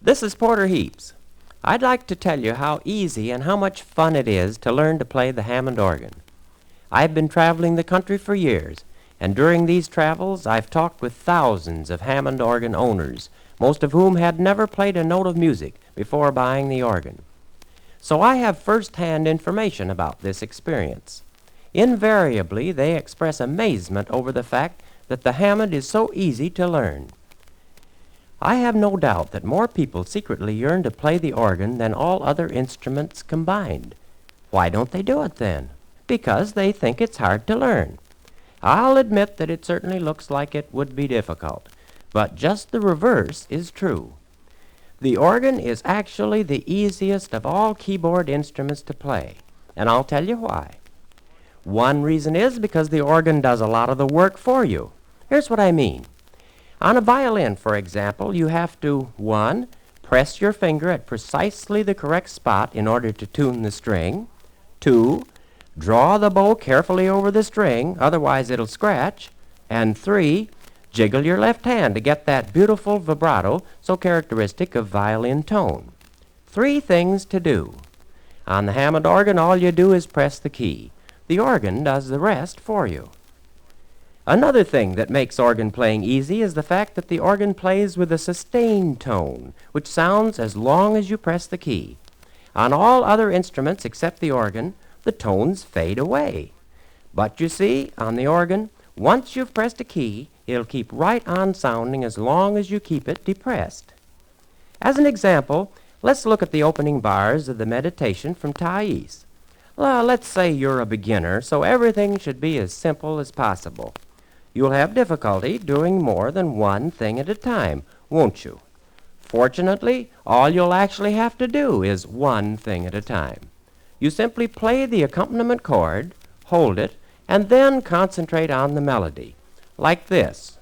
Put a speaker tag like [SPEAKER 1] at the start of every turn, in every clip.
[SPEAKER 1] This is Porter Heaps. I'd like to tell you how easy and how much fun it is to learn to play the Hammond organ. I've been traveling the country for years, and during these travels I've talked with thousands of Hammond organ owners, most of whom had never played a note of music before buying the organ. So I have first-hand information about this experience. Invariably, they express amazement over the fact that the Hammond is so easy to learn. I have no doubt that more people secretly yearn to play the organ than all other instruments combined. Why don't they do it then? Because they think it's hard to learn. I'll admit that it certainly looks like it would be difficult, but just the reverse is true. The organ is actually the easiest of all keyboard instruments to play, and I'll tell you why. One reason is because the organ does a lot of the work for you. Here's what I mean. On a violin, for example, you have to, 1, press your finger at precisely the correct spot in order to tune the string. 2, draw the bow carefully over the string, otherwise it'll scratch. And 3, jiggle your left hand to get that beautiful vibrato so characteristic of violin tone. 3 things to do. On the Hammond organ, all you do is press the key. The organ does the rest for you. Another thing that makes organ playing easy is the fact that the organ plays with a sustained tone, which sounds as long as you press the key. On all other instruments except the organ, the tones fade away. But you see, on the organ, once you've pressed a key, it'll keep right on sounding as long as you keep it depressed. As an example, let's look at the opening bars of the meditation from Thais. Let's say you're a beginner, so everything should be as simple as possible. You'll have difficulty doing more than one thing at a time, won't you? Fortunately, all you'll actually have to do is one thing at a time. You simply play the accompaniment chord, hold it, and then concentrate on the melody, like this.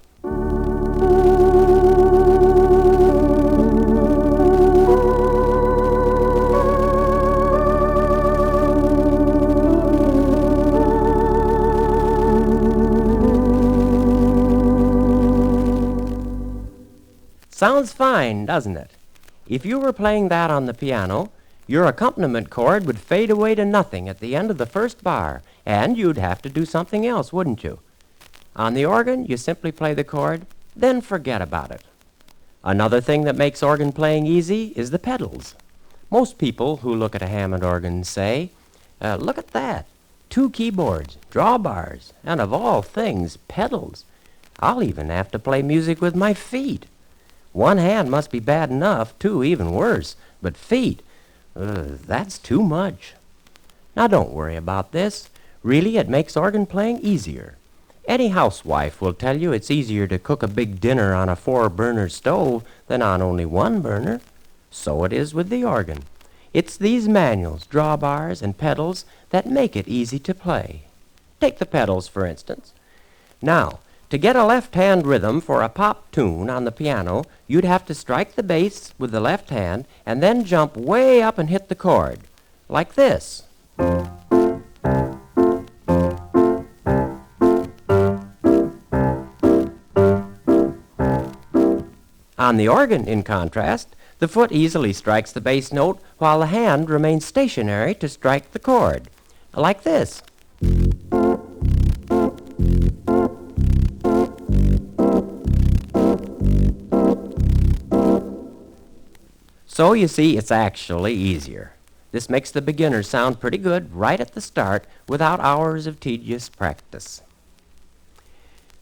[SPEAKER 1] Sounds fine, doesn't it? If you were playing that on the piano, your accompaniment chord would fade away to nothing at the end of the first bar, and you'd have to do something else, wouldn't you? On the organ, you simply play the chord, then forget about it. Another thing that makes organ playing easy is the pedals. Most people who look at a Hammond organ say, look at that, 2 keyboards, drawbars, and of all things, pedals. I'll even have to play music with my feet. One hand must be bad enough, 2 even worse, but feet, that's too much. Now don't worry about this. Really, it makes organ playing easier. Any housewife will tell you it's easier to cook a big dinner on a 4-burner stove than on only 1 burner. So it is with the organ. It's these manuals, drawbars, and pedals that make it easy to play. Take the pedals, for instance. Now, to get a left-hand rhythm for a pop tune on the piano, you'd have to strike the bass with the left hand and then jump way up and hit the chord, like this. On the organ, in contrast, the foot easily strikes the bass note while the hand remains stationary to strike the chord, like this. So you see, it's actually easier. This makes the beginner sound pretty good right at the start without hours of tedious practice.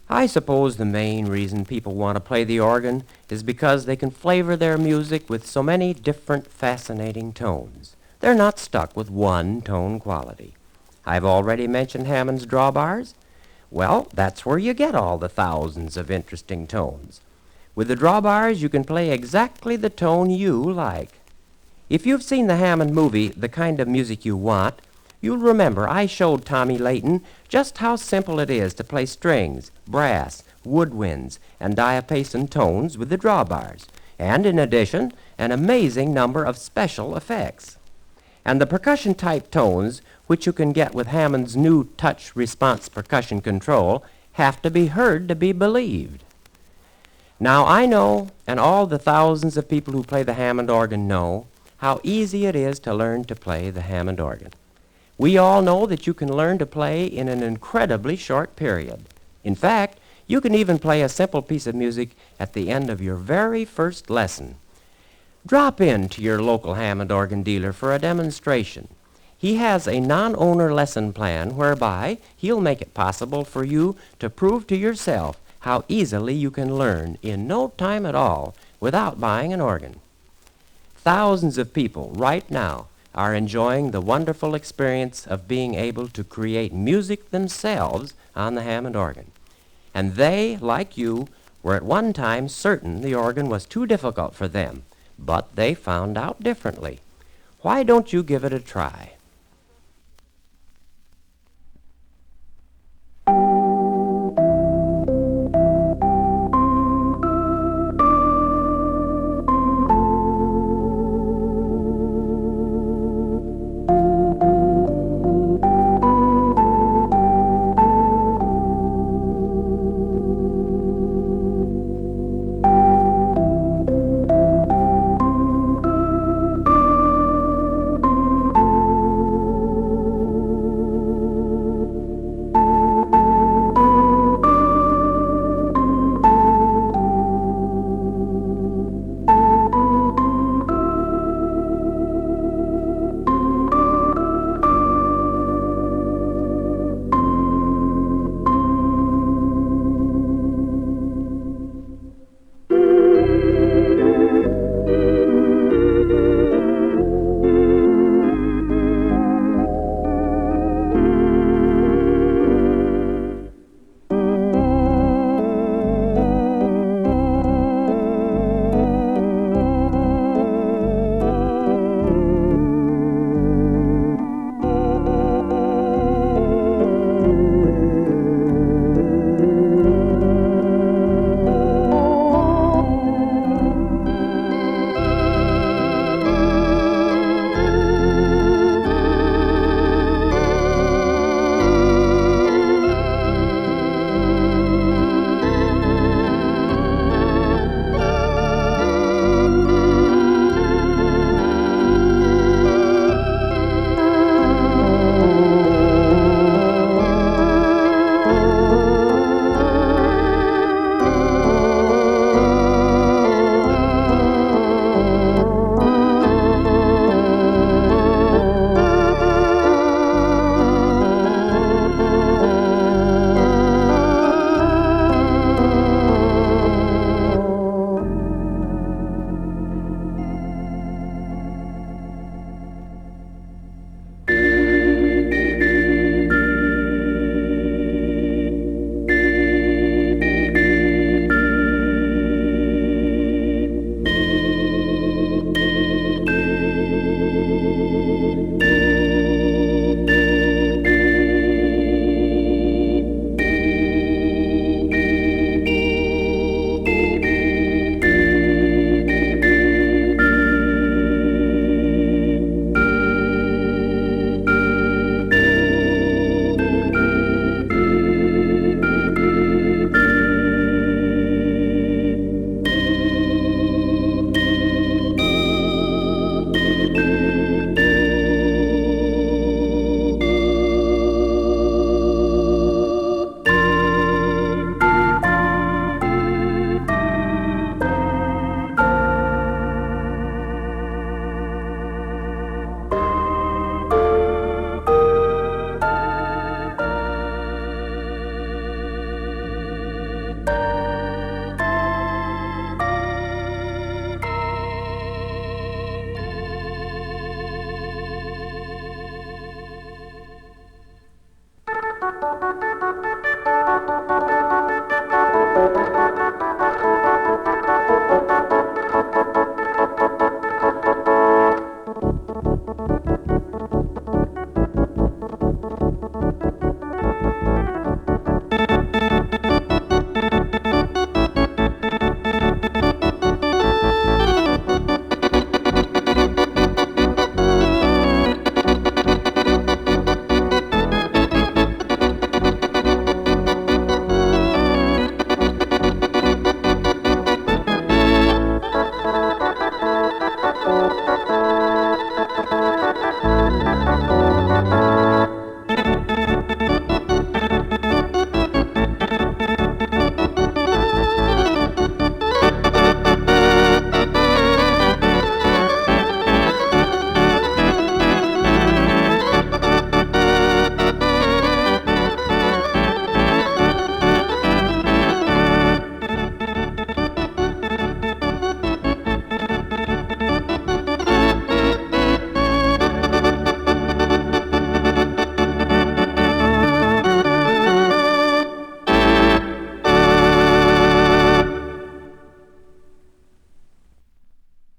[SPEAKER 1] I suppose the main reason people want to play the organ is because they can flavor their music with so many different fascinating tones. They're not stuck with one tone quality. I've already mentioned Hammond's drawbars. Well, that's where you get all the thousands of interesting tones. With the drawbars, you can play exactly the tone you like. If you've seen the Hammond movie, The Kind of Music You Want, you'll remember I showed Tommy Layton just how simple it is to play strings, brass, woodwinds, and diapason tones with the drawbars, and in addition, an amazing number of special effects. And the percussion-type tones, which you can get with Hammond's new touch response percussion control, have to be heard to be believed. Now I know, and all the thousands of people who play the Hammond organ know, how easy it is to learn to play the Hammond organ. We all know that you can learn to play in an incredibly short period. In fact, you can even play a simple piece of music at the end of your very first lesson. Drop in to your local Hammond organ dealer for a demonstration. He has a non-owner lesson plan whereby he'll make it possible for you to prove to yourself how easily you can learn in no time at all without buying an organ. Thousands of people right now are enjoying the wonderful experience of being able to create music themselves on the Hammond organ. And they, like you, were at one time certain the organ was too difficult for them, but they found out differently. Why don't you give it a try?